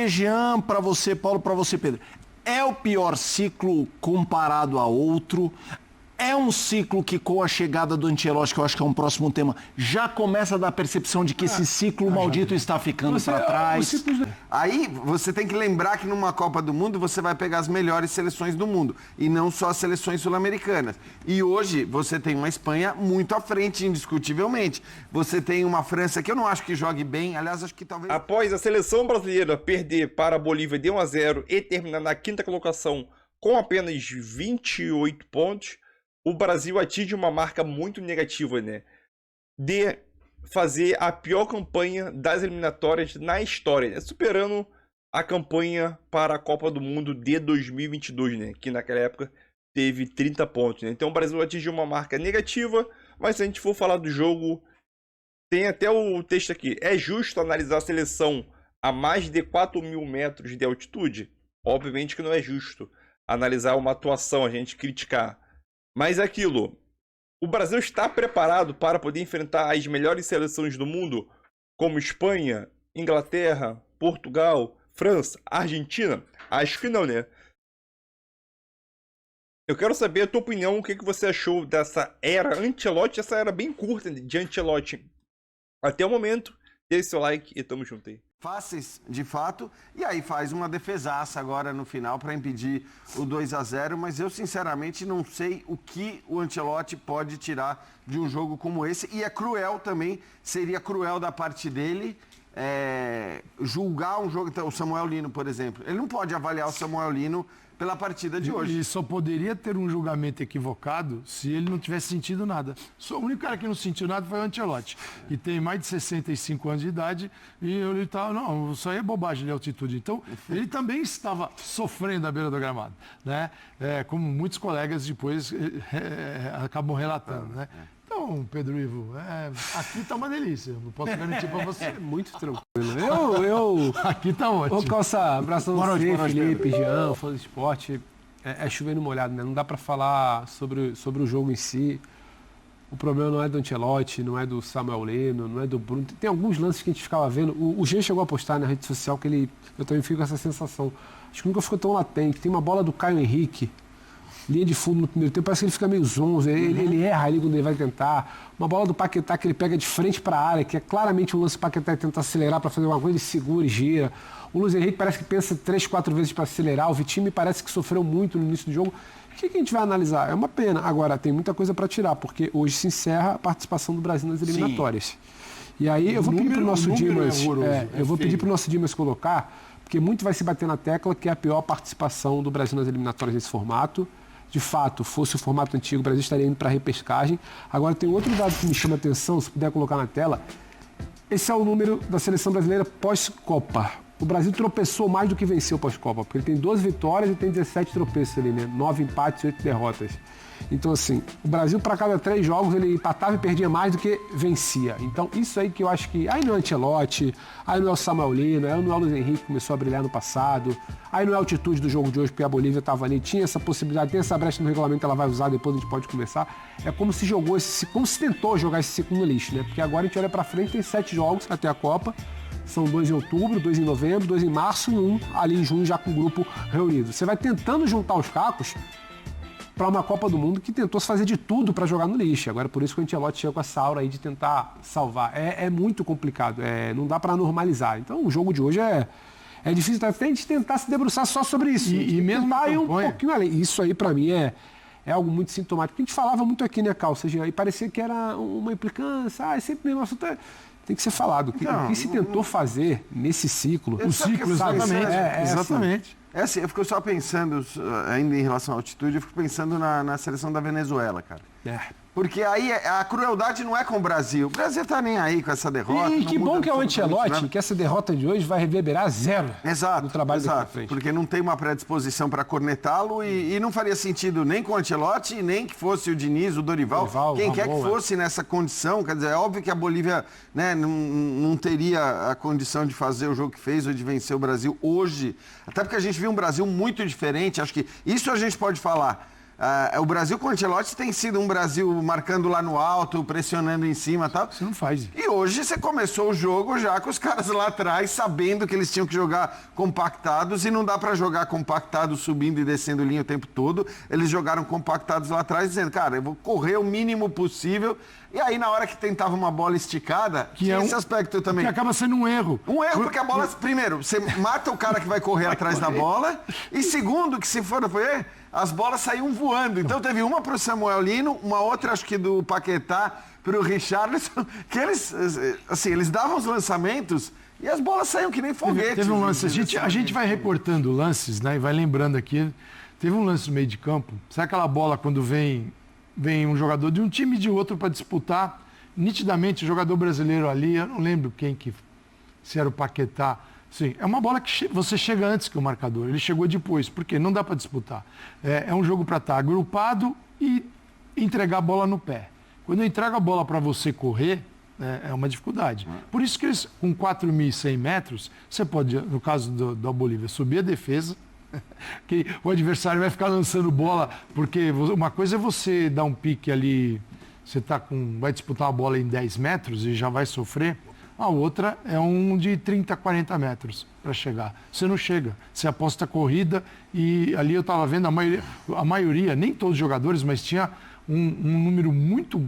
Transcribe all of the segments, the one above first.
Jean, para você, Paulo, para você, Pedro. É o pior ciclo comparado a outro? É um ciclo que, com a chegada do Ancelotti, que eu acho que é um próximo tema, já começa a dar a percepção de que esse ciclo maldito está ficando para trás? Aí você tem que lembrar que numa Copa do Mundo você vai pegar as melhores seleções do mundo e não só as seleções sul-americanas. E hoje você tem uma Espanha muito à frente, indiscutivelmente. Você tem uma França que eu não acho que jogue bem, aliás, acho que talvez... Após a seleção brasileira perder para a Bolívia de 1-0 e terminar na quinta colocação com apenas 28 pontos, o Brasil atinge uma marca muito negativa, né? De fazer a pior campanha das eliminatórias na história, né? Superando a campanha para a Copa do Mundo de 2022, né? Que naquela época teve 30 pontos, né? Então o Brasil atingiu uma marca negativa, mas se a gente for falar do jogo, tem até o texto aqui. É justo analisar a seleção a mais de 4.000 metros de altitude? Obviamente que não é justo analisar uma atuação, a gente criticar. Mas é aquilo, o Brasil está preparado para poder enfrentar as melhores seleções do mundo, como Espanha, Inglaterra, Portugal, França, Argentina? Acho que não, né? Eu quero saber a tua opinião, o que você achou dessa era Ancelotti, essa era bem curta de Ancelotti. Até o momento, deixe seu like e tamo junto aí. Fáceis, de fato, e aí faz uma defesaça agora no final para impedir o 2-0, mas eu sinceramente não sei o que o Ancelotti pode tirar de um jogo como esse, e é cruel também, seria cruel da parte dele julgar um jogo, então, o Samuel Lino, por exemplo, ele não pode avaliar o Samuel Lino pela partida de hoje. E só poderia ter um julgamento equivocado se ele não tivesse sentido nada. O único cara que não sentiu nada foi o Ancelotti, que tem mais de 65 anos de idade e ele estava, não, isso aí é bobagem de altitude. Então, ele também estava sofrendo à beira do gramado, né? Como muitos colegas depois acabam relatando, né? Então, Pedro Ivo, aqui tá uma delícia, não posso garantir para você. É muito tranquilo. Aqui tá ótimo. Ô, Calça, abraço a você, Boa noite, Felipe, Jean, fã do esporte. É chover no molhado, né? Não dá para falar sobre o jogo em si. O problema não é do Ancelotti, não é do Samuel Lino, não é do Bruno. Tem alguns lances que a gente ficava vendo. O Jean chegou a postar na rede social que eu também fico com essa sensação. Acho que nunca ficou tão latente. Tem uma bola do Caio Henrique, linha de fundo no primeiro tempo, parece que ele fica meio zonzo, ele erra ali quando ele vai tentar. Uma bola do Paquetá que ele pega de frente para a área, que é claramente um lance do Paquetá e tenta acelerar para fazer alguma coisa, ele segura e gira. O Luiz Henrique parece que pensa 3, 4 vezes para acelerar. O Vitinho me parece que sofreu muito no início do jogo. O que a gente vai analisar? É uma pena. Agora, tem muita coisa para tirar, porque hoje se encerra a participação do Brasil nas eliminatórias. Sim. E aí eu vou pedir para o nosso Dimas, pedir para o nosso Dimas colocar, porque muito vai se bater na tecla que é a pior participação do Brasil nas eliminatórias nesse formato. De fato, fosse o formato antigo, o Brasil estaria indo para a repescagem. Agora, tem outro dado que me chama a atenção, se puder colocar na tela. Esse é o número da seleção brasileira pós-Copa. O Brasil tropeçou mais do que venceu pós-Copa, porque ele tem 12 vitórias e tem 17 tropeços ali, né? 9 empates e 8 derrotas. Então, assim, o Brasil, para cada 3 jogos, ele empatava e perdia mais do que vencia. Então, isso aí que eu acho que... Aí não é o Ancelotti, aí não é o Samuel Lino, aí não é o Luiz Henrique, que começou a brilhar no passado, aí não é a altitude do jogo de hoje, porque a Bolívia estava ali, tinha essa possibilidade, tem essa brecha no regulamento, ela vai usar, depois a gente pode começar. É como se jogou como se tentou jogar esse ciclo no lixo, né? Porque agora a gente olha para frente, tem 7 jogos até a Copa. São 2 em outubro, 2 em novembro, 2 em março e 1 ali em junho já com o grupo reunido. Você vai tentando juntar os cacos para uma Copa do Mundo que tentou se fazer de tudo para jogar no lixo. Agora, por isso que o Ancelotti chega com essa aura aí de tentar salvar. É muito complicado, não dá para normalizar. Então, o jogo de hoje é difícil até de tentar se debruçar só sobre isso. E mesmo aí um pouquinho além. Isso aí, para mim, é algo muito sintomático. A gente falava muito aqui, né, Cal? Ou seja, e parecia que era uma implicância, é sempre mesmo assunto. Tem que ser falado. O que se tentou fazer nesse ciclo... O ciclo, exatamente. Exatamente. Assim, eu fico só pensando, ainda em relação à altitude, eu fico pensando na seleção da Venezuela, cara. Porque aí a crueldade não é com o Brasil. O Brasil tá nem aí com essa derrota. E que bom que é o Ancelotti, que essa derrota de hoje vai reverberar zero no trabalho daqui pra frente. Porque não tem uma predisposição para cornetá-lo e não faria sentido nem com o Ancelotti, nem que fosse o Diniz, o Dorival quem quer que fosse nessa condição. Quer dizer, é óbvio que a Bolívia, né, não teria a condição de fazer o jogo que fez ou de vencer o Brasil hoje. Até porque a gente viu um Brasil muito diferente. Acho que isso a gente pode falar. O Brasil com o Ancelotti tem sido um Brasil marcando lá no alto, pressionando em cima e tal. Você não faz. E hoje você começou o jogo já com os caras lá atrás, sabendo que eles tinham que jogar compactados, e não dá para jogar compactados subindo e descendo linha o tempo todo. Eles jogaram compactados lá atrás, dizendo, cara, eu vou correr o mínimo possível. E aí, na hora que tentava uma bola esticada, Que tinha é esse aspecto também. Que acaba sendo um erro. Um erro, porque a bola, primeiro, você mata o cara que vai correr atrás da bola, e segundo, que se for, as bolas saíam voando. Então teve uma pro Samuel Lino, uma outra, acho que do Paquetá, pro Richarlison, que eles, assim, eles davam os lançamentos e as bolas saíam que nem foguetes. Teve um lance, a gente vai reportando lances, né, e vai lembrando aqui, teve um lance no meio de campo, sabe aquela bola quando vem um jogador de um time e de outro para disputar, nitidamente o jogador brasileiro ali, eu não lembro se era o Paquetá. Sim, é uma bola que você chega antes que o marcador, ele chegou depois, porque não dá para disputar. É um jogo para estar agrupado e entregar a bola no pé. Quando eu entrego a bola para você correr, é uma dificuldade. Por isso que eles, com 4.100 metros, você pode, no caso da Bolívia, subir a defesa, que o adversário vai ficar lançando bola, porque uma coisa é você dar um pique ali, você vai disputar a bola em 10 metros e já vai sofrer. A outra é um de 30, 40 metros para chegar. Você não chega, você aposta a corrida, e ali eu estava vendo a maioria, nem todos os jogadores, mas tinha um número muito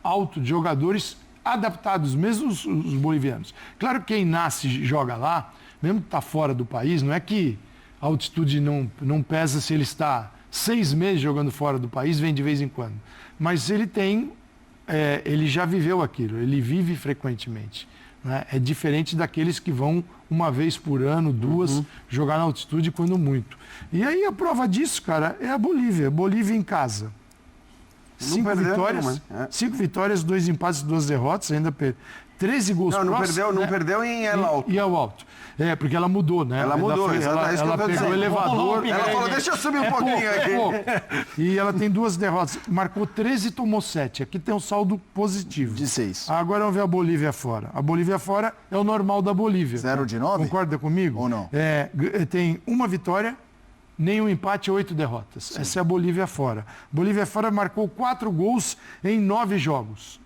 alto de jogadores adaptados, mesmo os bolivianos. Claro que quem nasce e joga lá, mesmo que está fora do país, não é que a altitude não pesa se ele está 6 meses jogando fora do país, vem de vez em quando. Mas ele já viveu aquilo, ele vive frequentemente. Né? É diferente daqueles que vão uma vez por ano, duas, jogar na altitude quando muito. E aí a prova disso, cara, é a Bolívia. Bolívia em casa. 5 vitórias, 2 empates, 2 derrotas, ainda 13 gols próximos. Não perdeu em El Alto. E El Alto. Porque ela mudou, né? Ela mudou, ela pegou o elevador. Ela falou, deixa eu subir um pouquinho aqui. E ela tem 2 derrotas. Marcou 13 e tomou 7. Aqui tem um saldo positivo. De 6. Agora vamos ver a Bolívia fora. A Bolívia fora é o normal da Bolívia. 0 de 9? Concorda comigo? Ou não? Tem 1 vitória, nenhum empate, 8 derrotas. Sim. Essa é a Bolívia fora. Bolívia fora marcou 4 gols em 9 jogos.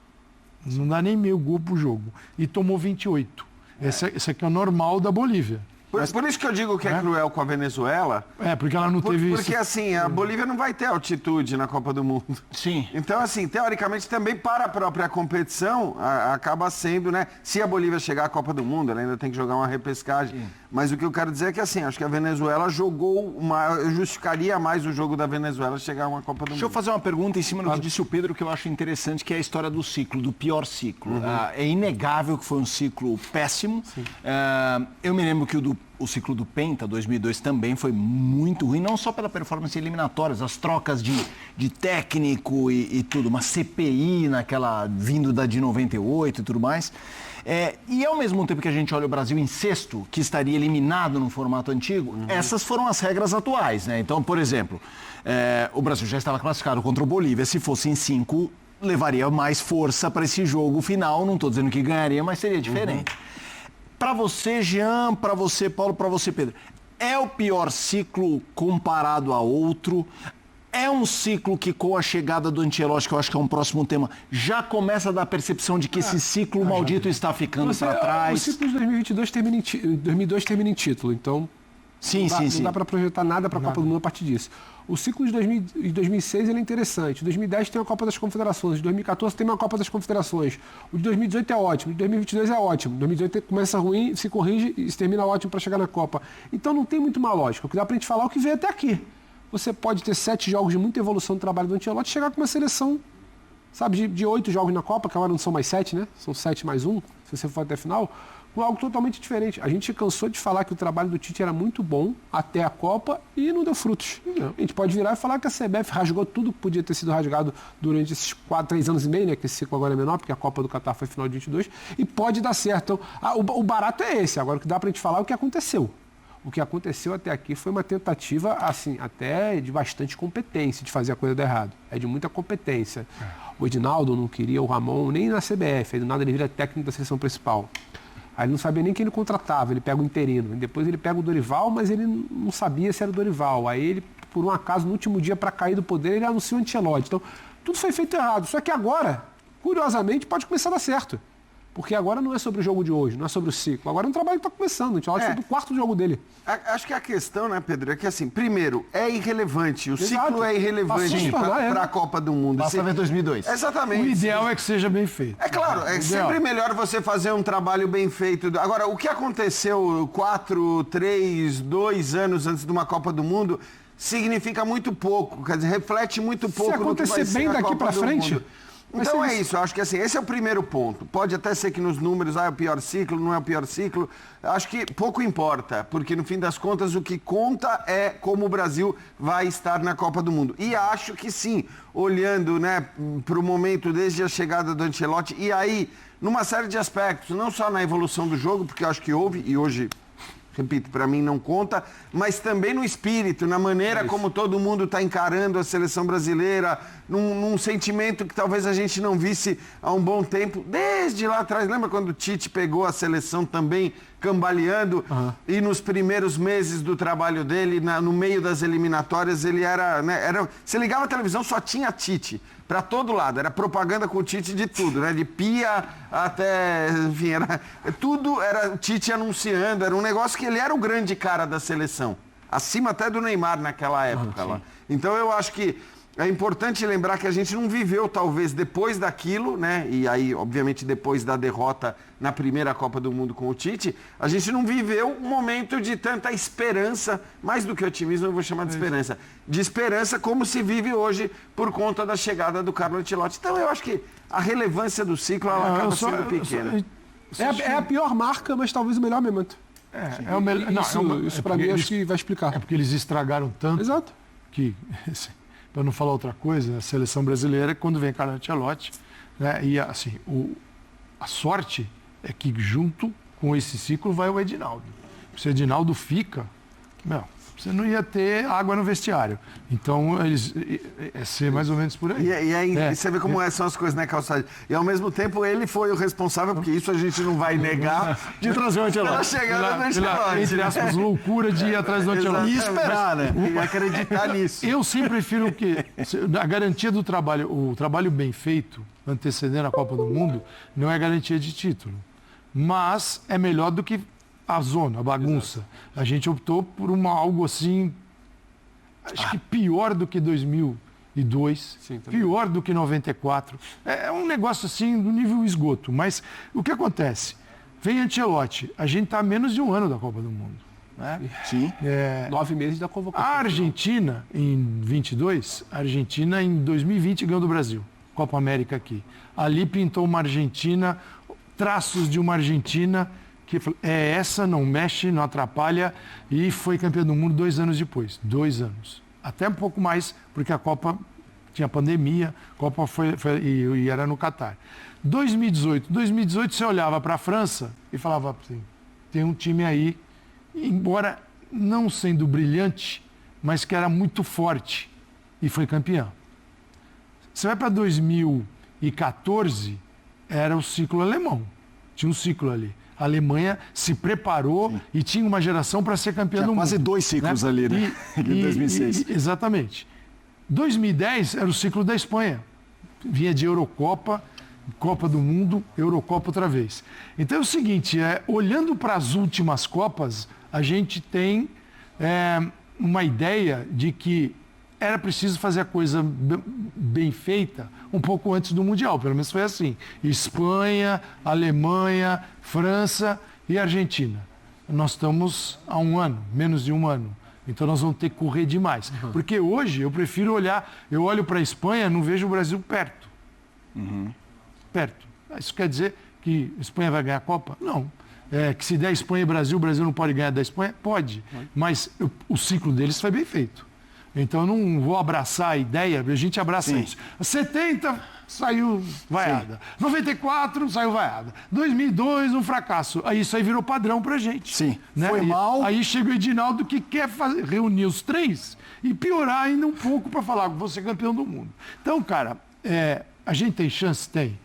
Não dá nem meio gol pro jogo. E tomou 28. Esse aqui é o normal da Bolívia. Por isso que eu digo que é cruel com a Venezuela. Porque ela não teve isso. Porque assim, a Bolívia não vai ter altitude na Copa do Mundo. Sim. Então, assim, teoricamente também para a própria competição acaba sendo, né? Se a Bolívia chegar à Copa do Mundo, ela ainda tem que jogar uma repescagem. Sim. Mas o que eu quero dizer é que, assim, acho que a Venezuela eu justificaria mais o jogo da Venezuela chegar a uma Copa do Mundo. Deixa eu fazer uma pergunta em cima do que disse o Pedro, que eu acho interessante, que é a história do ciclo, do pior ciclo. É inegável que foi um ciclo péssimo. Eu me lembro que o ciclo do Penta, 2002, também foi muito ruim, não só pela performance eliminatórias, as trocas de técnico e tudo, uma CPI vindo de 98 e tudo mais. E ao mesmo tempo que a gente olha o Brasil em sexto, que estaria eliminado no formato antigo, essas foram as regras atuais, né? Então, por exemplo, o Brasil já estava classificado contra o Bolívia, se fosse em 5, levaria mais força para esse jogo final, não estou dizendo que ganharia, mas seria diferente. Para você, Jean, para você, Paulo, para você, Pedro, é o pior ciclo comparado a outro? É um ciclo que, com a chegada do Ancelotti, que eu acho que é um próximo tema, já começa a dar a percepção de que esse ciclo maldito está ficando para trás? O ciclo de 2022 termina em título, então não dá para projetar nada para a Copa do Mundo a partir disso. O ciclo de 2006 ele é interessante. O 2010 tem a Copa das Confederações. O 2014 tem uma Copa das Confederações. O de 2018 é ótimo. O de 2022 é ótimo. O de 2018 começa ruim, se corrige e se termina ótimo para chegar na Copa. Então não tem muito uma lógica. O que dá para a gente falar é o que veio até aqui. Você pode ter 7 jogos de muita evolução do trabalho do Ancelotti e chegar com uma seleção, sabe, de 8 jogos na Copa, que agora não são mais 7, né? São 7 mais 1, se você for até a final, com algo totalmente diferente. A gente cansou de falar que o trabalho do Tite era muito bom até a Copa e não deu frutos. A gente pode virar e falar que a CBF rasgou tudo que podia ter sido rasgado durante esses 3 anos e meio, né? Que esse ciclo agora é menor, porque a Copa do Catar foi final de 22, e pode dar certo. Então, o barato é esse. Agora o que dá pra gente falar é o que aconteceu. O que aconteceu até aqui foi uma tentativa, assim, até de bastante competência de fazer a coisa dar errado. É de muita competência. O Edinaldo não queria o Ramon nem na CBF. Do nada ele vira técnico da seleção principal. Aí ele não sabia nem quem ele contratava. Ele pega o interino. Depois ele pega o Dorival, mas ele não sabia se era o Dorival. Aí ele por um acaso, no último dia para cair do poder, ele anuncia o Ancelotti. Então, tudo foi feito errado. Só que agora, curiosamente, pode começar a dar certo. Porque agora não é sobre o jogo de hoje, não é sobre o ciclo. Agora é um trabalho que está começando. A gente fala do quarto jogo dele. Acho que a questão, né, Pedro, é que assim, primeiro, é irrelevante. O Exato. ciclo é irrelevante para a Copa do Mundo. Basta ver 2002. Exatamente. O ideal é que seja bem feito. É claro, é sempre melhor você fazer um trabalho bem feito. Agora, o que aconteceu 4, 3, 2 anos antes de uma Copa do Mundo significa muito pouco, quer dizer, reflete muito pouco no que vai acontecer ser bem a daqui Copa para do frente... Mundo. Então é isso, eu acho que assim, esse é o primeiro ponto. Pode até ser que nos números, é o pior ciclo, não é o pior ciclo. Acho que pouco importa, porque no fim das contas o que conta é como o Brasil vai estar na Copa do Mundo. E acho que sim, olhando, né, para o momento desde a chegada do Ancelotti, e aí, numa série de aspectos, não só na evolução do jogo, porque eu acho que houve, e hoje... Repito, para mim não conta, mas também no espírito, na maneira como todo mundo está encarando a seleção brasileira, num sentimento que talvez a gente não visse há um bom tempo, desde lá atrás. Lembra quando o Tite pegou a seleção também cambaleando e nos primeiros meses do trabalho dele, no meio das eliminatórias, ele era... Você ligava a televisão, só tinha Tite. Para todo lado, era propaganda com o Tite de tudo, né? De pia até, enfim, tudo era o Tite anunciando, era um negócio que ele era o grande cara da seleção, acima até do Neymar naquela época lá. Então eu acho que é importante lembrar que a gente não viveu, talvez, depois daquilo, né? E aí, obviamente, depois da derrota na primeira Copa do Mundo com o Tite, a gente não viveu um momento de tanta esperança, mais do que otimismo, eu vou chamar de esperança, de esperança como se vive hoje por conta da chegada do Carlo Ancelotti. Então, eu acho que a relevância do ciclo ela acaba sendo pequena. É a pior marca, mas talvez o melhor momento. É o melhor. Isso para mim, acho que vai explicar. É porque eles estragaram tanto Exato. que... Para não falar outra coisa, a seleção brasileira, quando vem Carlo Ancelotti, né, e assim, a sorte é que junto com esse ciclo vai o Edinaldo. Se o Edinaldo fica, você não ia ter água no vestiário. Então, é ser mais ou menos por aí. E aí você vê como são as coisas, né, Calçade? E ao mesmo tempo ele foi o responsável, porque isso a gente não vai negar, De trazer o Ancelotti. pela chegada do Ancelotti. Entre aspas, loucura de ir atrás do Ancelotti. E esperar, né? E acreditar nisso. Eu sempre prefiro que a garantia do trabalho, o trabalho bem feito, antecedendo a Copa do Mundo, não é garantia de título. Mas é melhor do que a zona, a bagunça. Exato. A gente optou por algo assim, acho que pior do que 2002, pior do que 94. É um negócio assim do nível esgoto. Mas o que acontece? Vem Ancelotti, a gente está a menos de um ano da Copa do Mundo. Né? Sim. 9 meses da convocação. A Argentina, em 22, a Argentina em 2020 ganhou do Brasil. Copa América aqui. Ali pintou uma Argentina, traços de uma Argentina que essa, não mexe, não atrapalha, e foi campeã do mundo 2 anos depois. 2 anos. Até um pouco mais, porque a Copa tinha pandemia, a Copa e era no Catar. 2018 você olhava para a França e falava assim, tem um time aí, embora não sendo brilhante, mas que era muito forte, e foi campeão. Você vai para 2014, era o ciclo alemão. Tinha um ciclo ali. A Alemanha se preparou e tinha uma geração para ser campeã do mundo. Quase 2 ciclos ali, né? Em 2006. Exatamente. 2010 era o ciclo da Espanha. Vinha de Eurocopa, Copa do Mundo, Eurocopa outra vez. Então é o seguinte, olhando para as últimas Copas, a gente tem uma ideia de que era preciso fazer a coisa bem feita um pouco antes do Mundial, pelo menos foi assim. Espanha, Alemanha, França e Argentina. Nós estamos há um ano, menos de um ano. Então nós vamos ter que correr demais. Porque hoje eu prefiro eu olho para a Espanha, não vejo o Brasil perto. Perto. Isso quer dizer que a Espanha vai ganhar a Copa? Não. Que se der Espanha e Brasil, o Brasil não pode ganhar da Espanha? Pode. Mas o ciclo deles foi bem feito. Então eu não vou abraçar a ideia, a gente abraça isso. 70 saiu vaiada. 94 saiu vaiada. 2002 um fracasso. Aí isso aí virou padrão pra gente. Sim. Né? Foi mal. Aí chega o Edinaldo que quer reunir os 3 e piorar ainda um pouco para falar que vou ser campeão do mundo. Então, cara, a gente tem chance? Tem.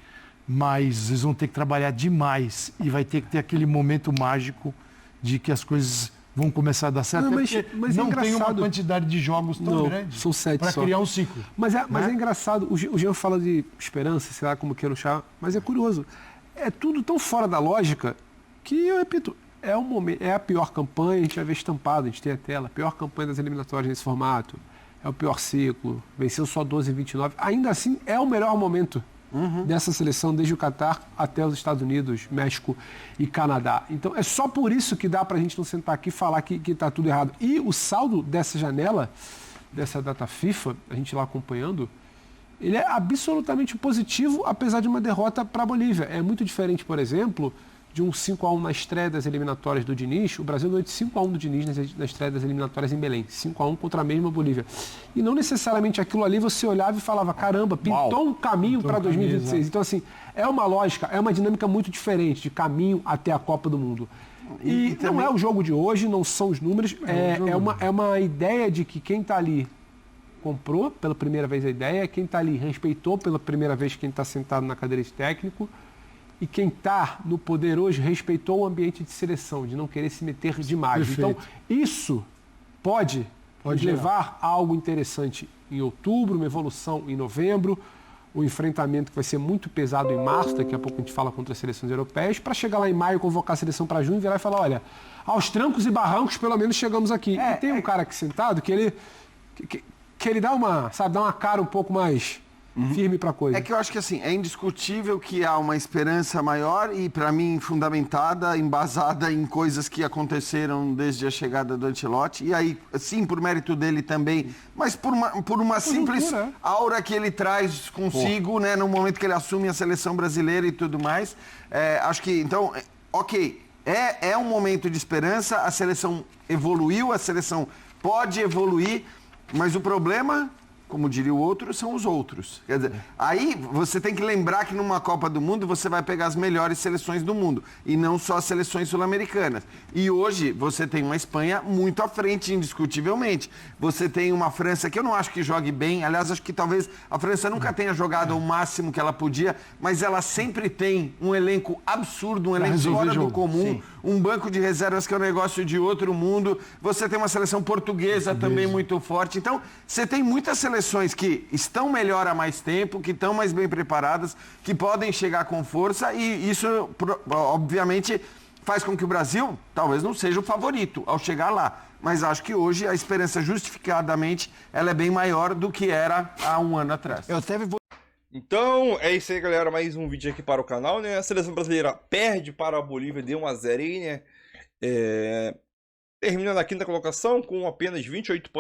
Mas eles vão ter que trabalhar demais e vai ter que ter aquele momento mágico de que as coisas vão começar a dar certo. Não, Até mas porque é não tem uma engraçado. quantidade de jogos tão Não, grande são 7 para só. criar um ciclo. Mas é Né? engraçado, o Jean fala de esperança, sei lá como queira achar, mas é curioso. É tudo tão fora da lógica que, eu repito, é a pior campanha, a gente vai ver estampado, a gente tem a tela, a pior campanha das eliminatórias nesse formato, é o pior ciclo, venceu só 12 em 29, ainda assim é o melhor momento dessa seleção, desde o Catar até os Estados Unidos, México e Canadá. Então é só por isso que dá pra gente não sentar aqui e falar que tá tudo errado. E o saldo dessa janela, dessa data FIFA, a gente lá acompanhando, ele é absolutamente positivo, apesar de uma derrota para a Bolívia. É muito diferente, por exemplo, de um 5-1 na estreia das eliminatórias do Diniz. O Brasil ganhou de 5-1 do Diniz na estreia das eliminatórias em Belém. 5-1 contra a mesma Bolívia. E não necessariamente aquilo ali você olhava e falava, caramba, pintou um caminho para 2026. Então, assim, é uma lógica, é uma dinâmica muito diferente de caminho até a Copa do Mundo. E não também... é o jogo de hoje, não são os números, é uma ideia de que quem está ali comprou pela primeira vez a ideia, quem está ali respeitou pela primeira vez quem está sentado na cadeira de técnico, e quem está no poder hoje respeitou o ambiente de seleção, de não querer se meter demais. Perfeito. Então, isso pode levar a algo interessante em outubro, uma evolução em novembro, um enfrentamento que vai ser muito pesado em março, daqui a pouco a gente fala contra as seleções europeias, para chegar lá em maio, convocar a seleção para junho, virar e falar, olha, aos trancos e barrancos, pelo menos chegamos aqui. E tem um cara aqui sentado que ele dá uma cara um pouco mais firme para a coisa. É que eu acho que assim, é indiscutível que há uma esperança maior e, para mim, fundamentada, embasada em coisas que aconteceram desde a chegada do Ancelotti. E aí, sim, por mérito dele também, mas por uma simples aura que ele traz consigo, né, no momento que ele assume a seleção brasileira e tudo mais. Acho que, então, ok, é um momento de esperança, a seleção evoluiu, a seleção pode evoluir, mas o problema, como diria o outro, são os outros. Quer dizer, aí você tem que lembrar que numa Copa do Mundo você vai pegar as melhores seleções do mundo e não só as seleções sul-americanas. E hoje você tem uma Espanha muito à frente, indiscutivelmente. Você tem uma França que eu não acho que jogue bem, aliás, acho que talvez a França nunca tenha jogado o máximo que ela podia, mas ela sempre tem um elenco absurdo, um elenco fora do comum, um banco de reservas que é um negócio de outro mundo. Você tem uma seleção portuguesa também muito forte. Então, você tem muitas seleções que estão melhor há mais tempo, que estão mais bem preparadas, que podem chegar com força e isso, obviamente, faz com que o Brasil talvez não seja o favorito ao chegar lá. Mas acho que hoje a esperança, justificadamente, ela é bem maior do que era há um ano atrás. Então, é isso aí, galera. Mais um vídeo aqui para o canal, né? A seleção brasileira perde para a Bolívia, deu 1-0 aí, né? Termina na quinta colocação com apenas 28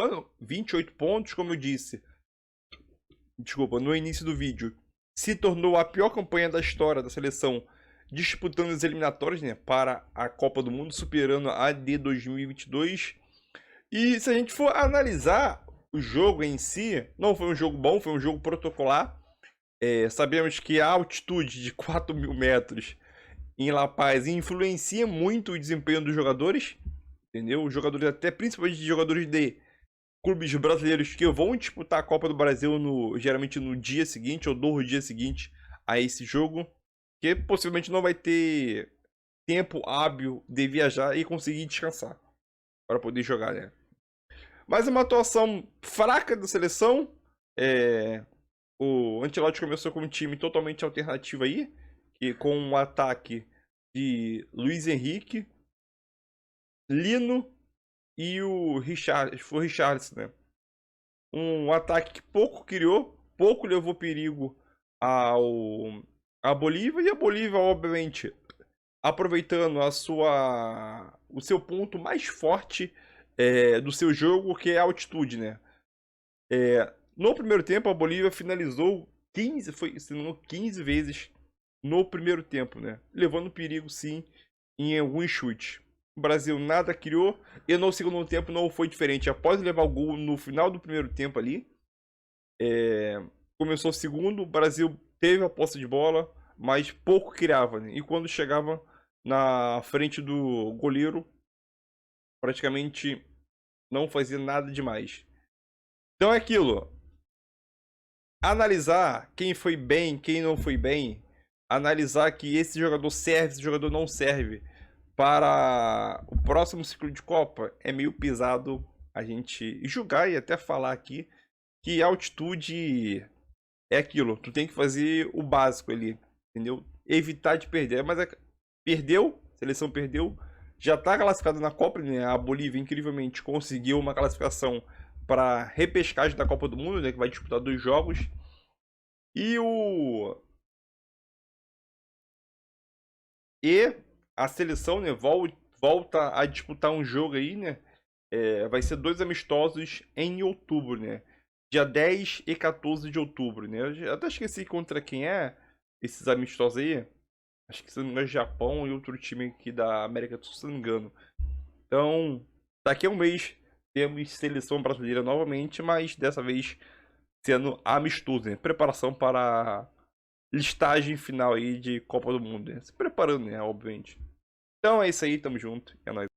pontos, como eu disse. Desculpa, no início do vídeo. Se tornou a pior campanha da história da seleção, disputando as eliminatórias, né, para a Copa do Mundo, superando a de 2022. E se a gente for analisar o jogo em si, não foi um jogo bom, foi um jogo protocolar. Sabemos que a altitude de 4.000 metros em La Paz influencia muito o desempenho dos jogadores. Entendeu? Os jogadores, até principalmente jogadores de clubes brasileiros que vão disputar a Copa do Brasil geralmente no dia seguinte ou no dia seguinte a esse jogo, que possivelmente não vai ter tempo hábil de viajar e conseguir descansar para poder jogar, né? Mas uma atuação fraca da seleção. O Ancelotti começou com um time totalmente alternativo aí, com um ataque de Luiz Henrique, Lino e o Richarlison, né? Um ataque que pouco criou, pouco levou perigo à Bolívia, e a Bolívia, obviamente, aproveitando o seu ponto mais forte do seu jogo, que é a altitude, né? No primeiro tempo, a Bolívia finalizou 15 vezes no primeiro tempo, né? Levando perigo, sim, em alguns chutes. O Brasil nada criou, e no segundo tempo não foi diferente. Após levar o gol no final do primeiro tempo ali, começou o segundo, o Brasil teve a posse de bola, mas pouco criava, né? E quando chegava na frente do goleiro, praticamente não fazia nada demais. Então é aquilo. Analisar quem foi bem, quem não foi bem, analisar que esse jogador serve, esse jogador não serve, para o próximo ciclo de Copa, é meio pesado a gente julgar e até falar aqui que a altitude é aquilo. Tu tem que fazer o básico ali, entendeu? Evitar de perder. Mas perdeu, a seleção perdeu, já está classificada na Copa, né? A Bolívia, incrivelmente, conseguiu uma classificação para repescagem da Copa do Mundo, né? Que vai disputar 2 jogos. E a seleção, né, volta a disputar um jogo aí, né? Vai ser 2 amistosos em outubro, né? Dia 10 e 14 de outubro, né? Eu até esqueci contra quem é esses amistosos aí. Acho que se não me engano é Japão e outro time aqui da América do Sul, se não me engano. Então, daqui a um mês temos seleção brasileira novamente, mas dessa vez sendo amistoso, né? Preparação para a listagem final aí de Copa do Mundo, né? Se preparando, né? Obviamente. Então é isso aí, tamo junto. É nóis.